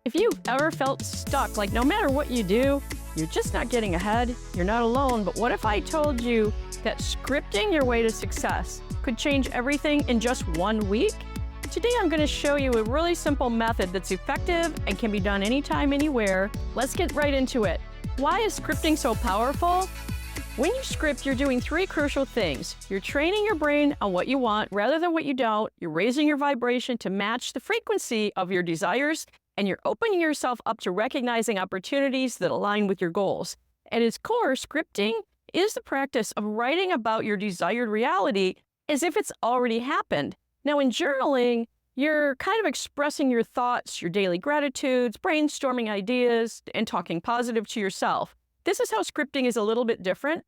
If you've ever felt stuck, like no matter what you do, you're just not getting ahead, you're not alone. But what if I told you that scripting your way to success could change everything in just 1 week? Today, I'm going to show you a really simple method that's effective and can be done anytime, anywhere. Let's get right into it. Why is scripting so powerful? When you script, you're doing 3 crucial things. You're training your brain on what you want rather than what you don't. You're raising your vibration to match the frequency of your desires, and you're opening yourself up to recognizing opportunities that align with your goals. At its core, scripting is the practice of writing about your desired reality as if it's already happened. Now, in journaling, you're kind of expressing your thoughts, your daily gratitudes, brainstorming ideas, and talking positive to yourself. This is how scripting is a little bit different.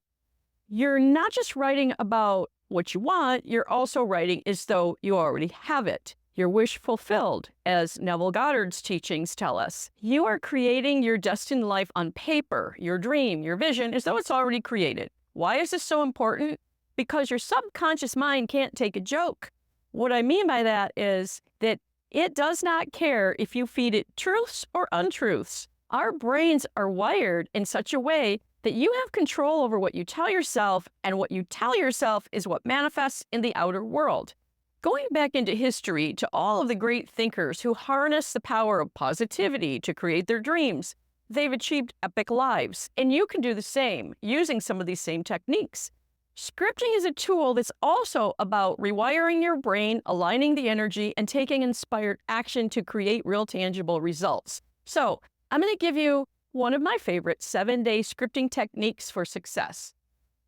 You're not just writing about what you want, you're also writing as though you already have it. Your wish fulfilled, as Neville Goddard's teachings tell us. You are creating your destined life on paper, your dream, your vision, as though it's already created. Why is this so important? Because your subconscious mind can't take a joke. What I mean by that is that it does not care if you feed it truths or untruths. Our brains are wired in such a way that you have control over what you tell yourself, and what you tell yourself is what manifests in the outer world. Going back into history to all of the great thinkers who harness the power of positivity to create their dreams, they've achieved epic lives, and you can do the same using some of these same techniques. Scripting is a tool that's also about rewiring your brain, aligning the energy, and taking inspired action to create real tangible results. So, I'm going to give you one of my favorite 7-day scripting techniques for success.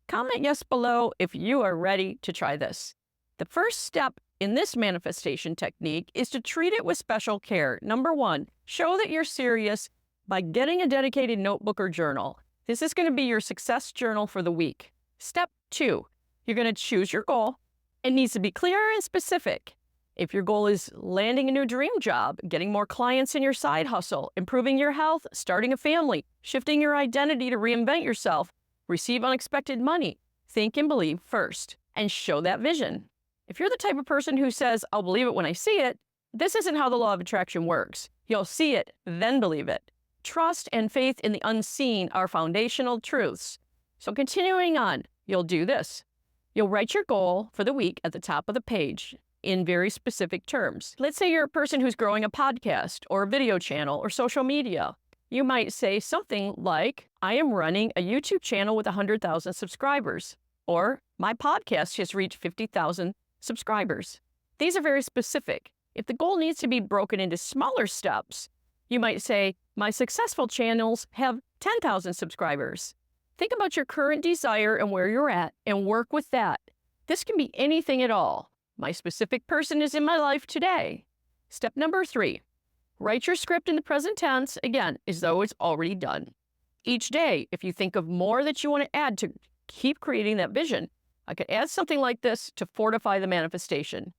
Comment yes below if you are ready to try this. The first step in this manifestation technique is to treat it with special care. Number 1, show that you're serious by getting a dedicated notebook or journal. This is going to be your success journal for the week. Step 2, you're going to choose your goal. It needs to be clear and specific. If your goal is landing a new dream job, getting more clients in your side hustle, improving your health, starting a family, shifting your identity to reinvent yourself, receive unexpected money, think and believe first, and show that vision. If you're the type of person who says, I'll believe it when I see it, this isn't how the law of attraction works. You'll see it, then believe it. Trust and faith in the unseen are foundational truths. So continuing on, you'll do this. You'll write your goal for the week at the top of the page in very specific terms. Let's say you're a person who's growing a podcast or a video channel or social media. You might say something like, I am running a YouTube channel with 100,000 subscribers, or my podcast has reached 50,000 subscribers. These are very specific. If the goal needs to be broken into smaller steps, you might say, my successful channels have 10,000 subscribers. Think about your current desire and where you're at and work with that. This can be anything at all. My specific person is in my life today. Step number 3, write your script in the present tense, again, as though it's already done. Each day, if you think of more that you want to add to keep creating that vision, I could add something like this to fortify the manifestation.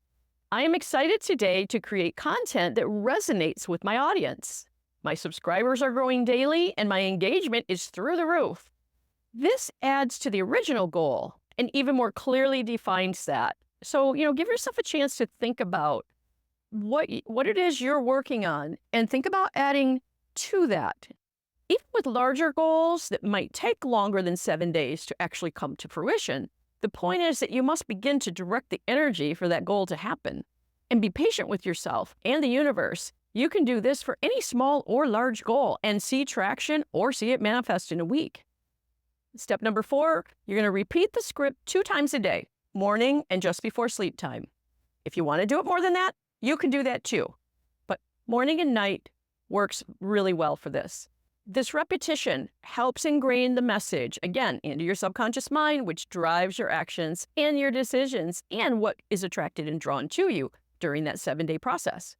I am excited today to create content that resonates with my audience. My subscribers are growing daily and my engagement is through the roof. This adds to the original goal and even more clearly defines that. So, give yourself a chance to think about what it is you're working on and think about adding to that. Even with larger goals that might take longer than 7 days to actually come to fruition, the point is that you must begin to direct the energy for that goal to happen and be patient with yourself and the universe. You can do this for any small or large goal and see traction or see it manifest in a week. Step number 4, you're going to repeat the script 2 times a day. Morning and just before sleep time. If you want to do it more than that, you can do that too. But morning and night works really well for this. This repetition helps ingrain the message, again, into your subconscious mind, which drives your actions and your decisions and what is attracted and drawn to you during that 7-day process.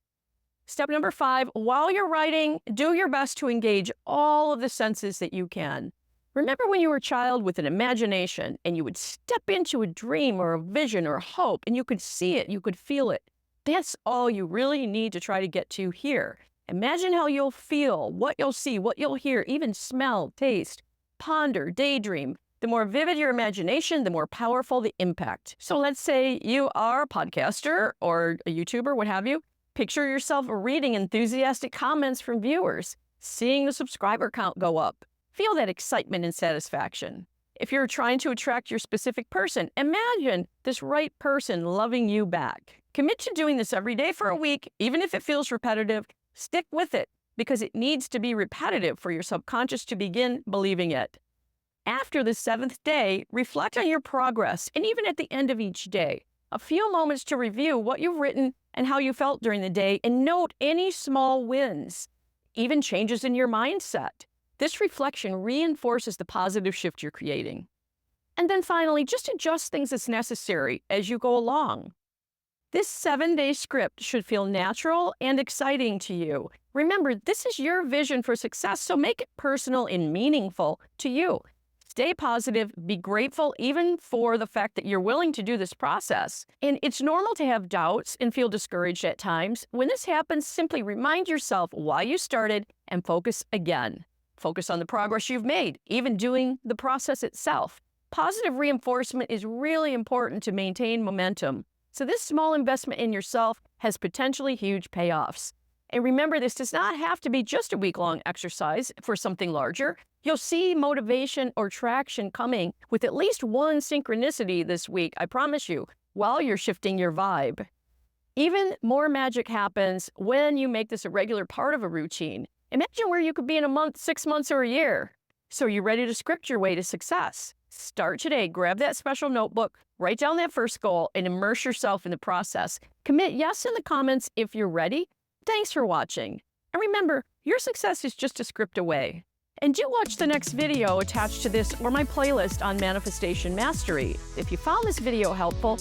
Step number 5, while you're writing, do your best to engage all of the senses that you can. Remember when you were a child with an imagination and you would step into a dream or a vision or a hope and you could see it, you could feel it. That's all you really need to try to get to here. Imagine how you'll feel, what you'll see, what you'll hear, even smell, taste, ponder, daydream. The more vivid your imagination, the more powerful the impact. So let's say you are a podcaster or a YouTuber, what have you. Picture yourself reading enthusiastic comments from viewers, seeing the subscriber count go up. Feel that excitement and satisfaction. If you're trying to attract your specific person, imagine this right person loving you back. Commit to doing this every day for a week, even if it feels repetitive. Stick with it, because it needs to be repetitive for your subconscious to begin believing it. After the 7th day, reflect on your progress, and even at the end of each day, a few moments to review what you've written and how you felt during the day, and note any small wins, even changes in your mindset. This reflection reinforces the positive shift you're creating. And then finally, just adjust things as necessary as you go along. This 7-day script should feel natural and exciting to you. Remember, this is your vision for success, so make it personal and meaningful to you. Stay positive, be grateful even for the fact that you're willing to do this process. And it's normal to have doubts and feel discouraged at times. When this happens, simply remind yourself why you started and focus again. Focus on the progress you've made, even doing the process itself. Positive reinforcement is really important to maintain momentum. So this small investment in yourself has potentially huge payoffs. And remember, this does not have to be just a week-long exercise for something larger. You'll see motivation or traction coming with at least one synchronicity this week, I promise you, while you're shifting your vibe. Even more magic happens when you make this a regular part of a routine. Imagine where you could be in a month, 6 months, or a year. So you're ready to script your way to success. Start today. Grab that special notebook, write down that first goal, and immerse yourself in the process. Commit yes in the comments if you're ready. Thanks for watching. And remember, your success is just a script away. And do watch the next video attached to this or my playlist on Manifestation Mastery. If you found this video helpful,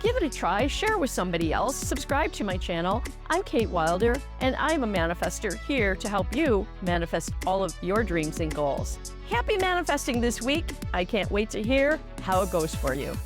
give it a try, share with somebody else, subscribe to my channel. I'm Kate Wilder, and I'm a manifester here to help you manifest all of your dreams and goals. Happy manifesting this week. I can't wait to hear how it goes for you.